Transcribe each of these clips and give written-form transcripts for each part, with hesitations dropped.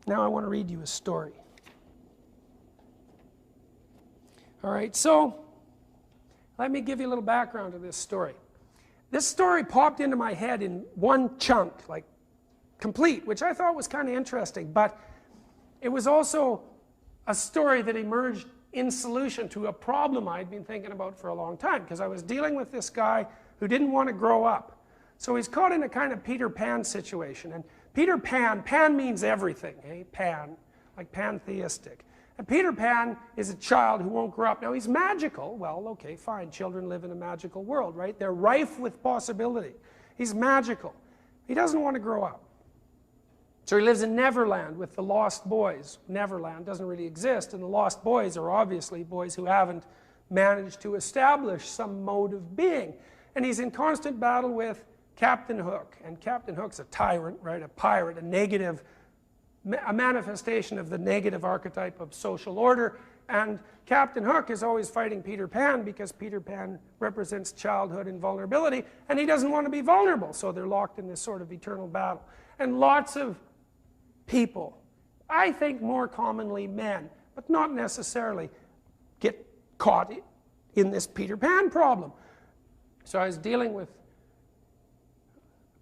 Now I want to read you a story. All right, so let me give you a little background to this story. This story popped into my head in one chunk, like complete, which I thought was kind of interesting, but it was also a story that emerged in solution to a problem I'd been thinking about for a long time, because I was dealing with this guy who didn't want to grow up. So he's caught in a kind of Peter Pan situation. And Peter Pan, Pan means everything, eh? Pan, like pantheistic. And Peter Pan is a child who won't grow up. Now he's magical. Well, okay, fine. Children live in a magical world, right? They're rife with possibility. He's magical. He doesn't want to grow up. So he lives in Neverland with the Lost Boys. Neverland doesn't really exist, and the Lost Boys are obviously boys who haven't managed to establish some mode of being. And he's in constant battle with Captain Hook. And Captain Hook's a tyrant, right? A pirate, a manifestation of the negative archetype of social order. And Captain Hook is always fighting Peter Pan because Peter Pan represents childhood and vulnerability, and he doesn't want to be vulnerable, so they're locked in this sort of eternal battle. And lots of people, I think more commonly men, but not necessarily, get caught in this Peter Pan problem. So I was dealing with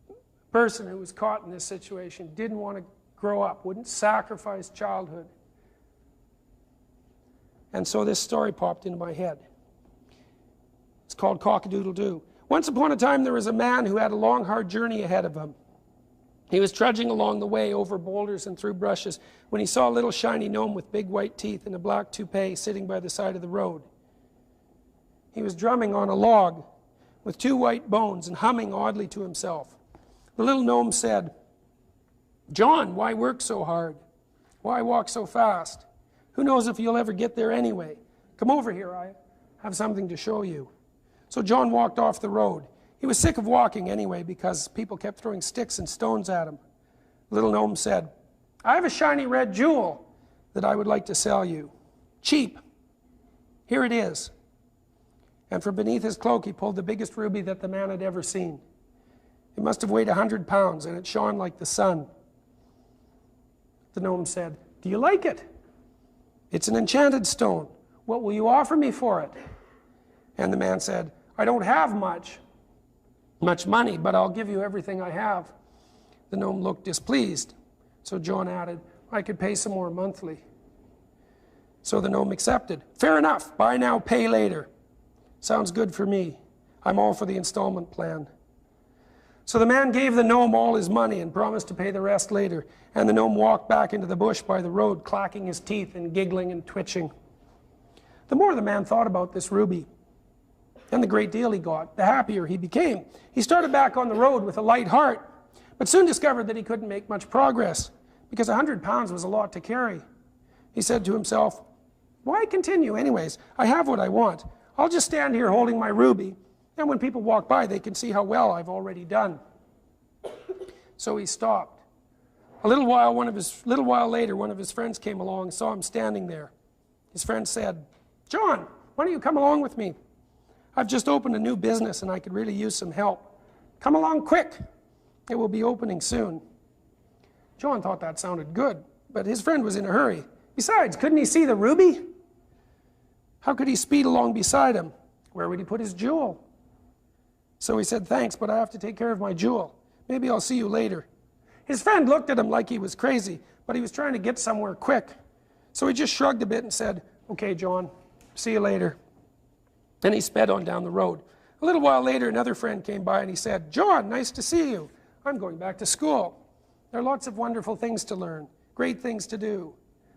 a person who was caught in this situation, didn't want to grow up, wouldn't sacrifice childhood. And so this story popped into my head. It's called Cock-a-Doodle-Doo. Once upon a time there was a man who had a long, hard journey ahead of him. He was trudging along the way over boulders and through brushes when he saw a little shiny gnome with big white teeth and a black toupee sitting by the side of the road. He was drumming on a log with two white bones and humming oddly to himself. The little gnome said, "John, why work so hard? Why walk so fast? Who knows if you'll ever get there anyway? Come over here, I have something to show you." So John walked off the road. He was sick of walking anyway because people kept throwing sticks and stones at him. Little gnome said, "I have a shiny red jewel that I would like to sell you. Cheap. Here it is." And from beneath his cloak he pulled the biggest ruby that the man had ever seen. It must have weighed 100 pounds, and it shone like the sun. The gnome said, "Do you like it? It's an enchanted stone. What will you offer me for it?" And the man said, "I don't have much money, but I'll give you everything I have." The gnome looked displeased. So John added, "I could pay some more monthly." So the gnome accepted. "Fair enough. Buy now, pay later. Sounds good for me. I'm all for the installment plan." So the man gave the gnome all his money and promised to pay the rest later. And the gnome walked back into the bush by the road, clacking his teeth and giggling and twitching. The more the man thought about this ruby and the great deal he got, the happier he became. He started back on the road with a light heart, but soon discovered that he couldn't make much progress because 100 pounds was a lot to carry. He said to himself, "Why continue anyways? I have what I want. I'll just stand here holding my ruby, and when people walk by they can see how well I've already done." So he stopped. A little while later, one of his friends came along and saw him standing there. His friend said, "John, why don't you come along with me? I've just opened a new business and I could really use some help. Come along quick. It will be opening soon." John thought that sounded good, but his friend was in a hurry. Besides, couldn't he see the ruby? How could he speed along beside him? Where would he put his jewel? So he said, "Thanks, but I have to take care of my jewel. Maybe I'll see you later." His friend looked at him like he was crazy, but he was trying to get somewhere quick. So he just shrugged a bit and said, "Okay, John, see you later." And he sped on down the road. A little while later, another friend came by and he said, "John, nice to see you. I'm going back to school. There are lots of wonderful things to learn, great things to do.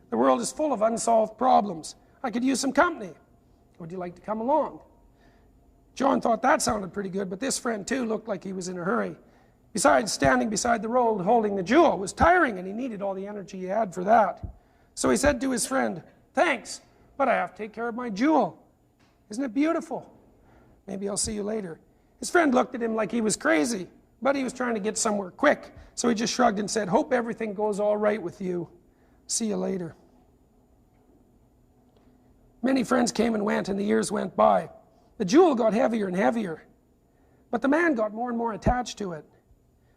The world is full of unsolved problems. I could use some company. Would you like to come along?" John thought that sounded pretty good, but this friend too looked like he was in a hurry. Besides, standing beside the road holding the jewel was tiring, and he needed all the energy he had for that. So he said to his friend, "Thanks, but I have to take care of my jewel. Isn't it beautiful? Maybe I'll see you later." His friend looked at him like he was crazy, but he was trying to get somewhere quick. So he just shrugged and said, "Hope everything goes all right with you. See you later." Many friends came and went, and the years went by. The jewel got heavier and heavier, but the man got more and more attached to it.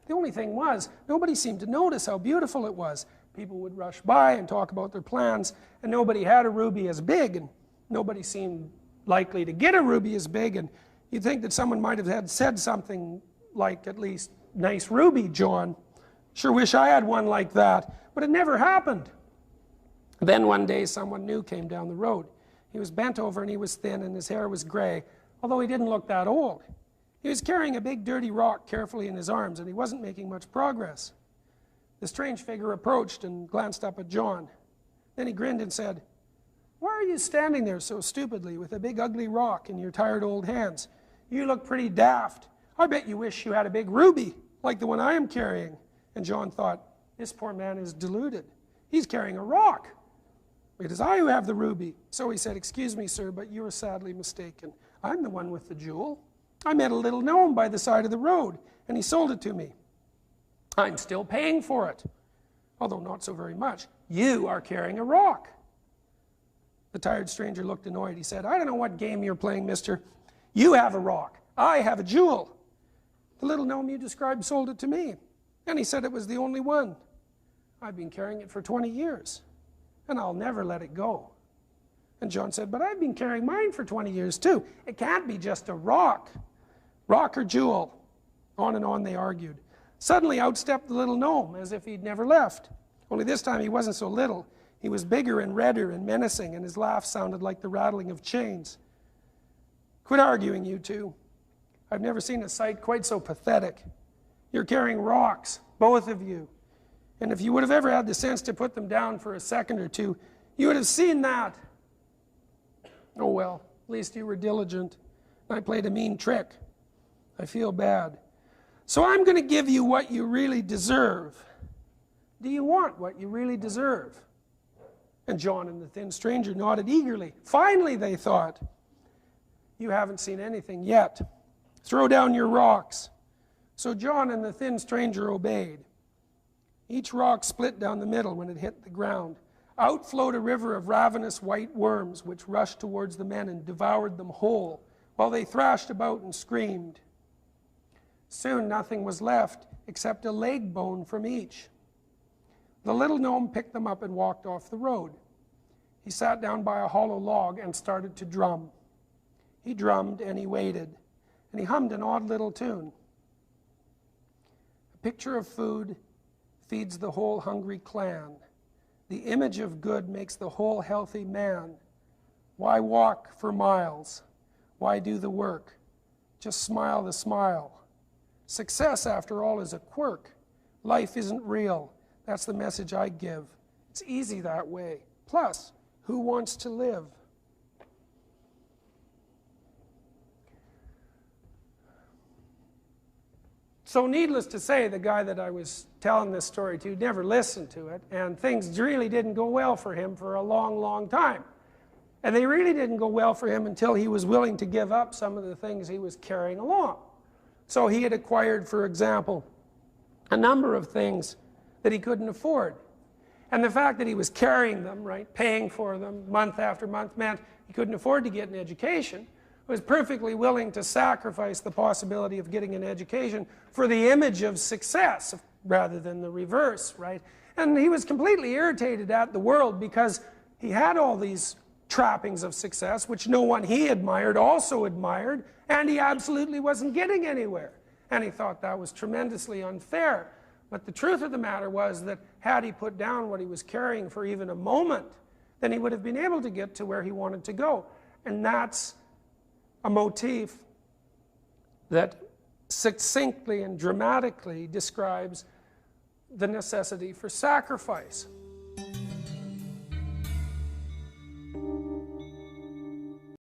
The only thing was, nobody seemed to notice how beautiful it was. people would rush by and talk about their plans, and nobody had a ruby as big, and nobody seemed likely to get a ruby as big, and you'd think that someone might have had said something like, at least, "Nice ruby, John. Sure wish I had one like that." But it never happened. Then one day someone new came down the road. He was bent over and he was thin and his hair was gray, although he didn't look that old. He was carrying a big dirty rock carefully in his arms, and he wasn't making much progress. The strange figure approached and glanced up at John. Then he grinned and said, "Why are you standing there so stupidly with a big ugly rock in your tired old hands? You look pretty daft. I bet you wish you had a big ruby like the one I am carrying." And John thought, this poor man is deluded. He's carrying a rock. It is I who have the ruby. So he said, "Excuse me, sir, but you are sadly mistaken. I'm the one with the jewel. I met a little gnome by the side of the road, and he sold it to me. I'm still paying for it, although not so very much. You are carrying a rock." The tired stranger looked annoyed. He said, "I don't know what game you're playing, mister. You have a rock. I have a jewel. The little gnome you described sold it to me, and he said it was the only one. I've been carrying it for 20 years, and I'll never let it go." And John said, "But I've been carrying mine for 20 years too. It can't be just a rock. Rock or jewel?" On and on they argued. Suddenly out stepped the little gnome, as if he'd never left. Only this time he wasn't so little. He was bigger and redder and menacing, and his laugh sounded like the rattling of chains. "Quit arguing, you two. I've never seen a sight quite so pathetic. You're carrying rocks, both of you. And if you would have ever had the sense to put them down for a second or two, you would have seen that. Oh well, at least you were diligent. I played a mean trick. I feel bad. So I'm going to give you what you really deserve. Do you want what you really deserve?" And John and the thin stranger nodded eagerly. Finally, they thought. "You haven't seen anything yet. Throw down your rocks." So John and the thin stranger obeyed. Each rock split down the middle when it hit the ground. Out flowed a river of ravenous white worms, which rushed towards the men and devoured them whole, while they thrashed about and screamed. Soon nothing was left except a leg bone from each. The little gnome picked them up and walked off the road. He sat down by a hollow log and started to drum. He drummed and he waited, and he hummed an odd little tune. "A picture of food feeds the whole hungry clan. The image of good makes the whole healthy man. Why walk for miles? Why do the work? Just smile the smile. Success, after all, is a quirk. Life isn't real. That's the message I give. It's easy that way. Plus, who wants to live?" So needless to say, the guy that I was telling this story to never listened to it, and things really didn't go well for him for a long, long time. And they really didn't go well for him until he was willing to give up some of the things he was carrying along. So he had acquired, for example, a number of things that he couldn't afford. And the fact that he was carrying them, right, paying for them month after month, meant he couldn't afford to get an education, was perfectly willing to sacrifice the possibility of getting an education for the image of success rather than the reverse, right? And he was completely irritated at the world because he had all these trappings of success, which no one he admired also admired, and he absolutely wasn't getting anywhere. And he thought that was tremendously unfair. But the truth of the matter was that had he put down what he was carrying for even a moment, then he would have been able to get to where he wanted to go. And that's a motif that succinctly and dramatically describes the necessity for sacrifice.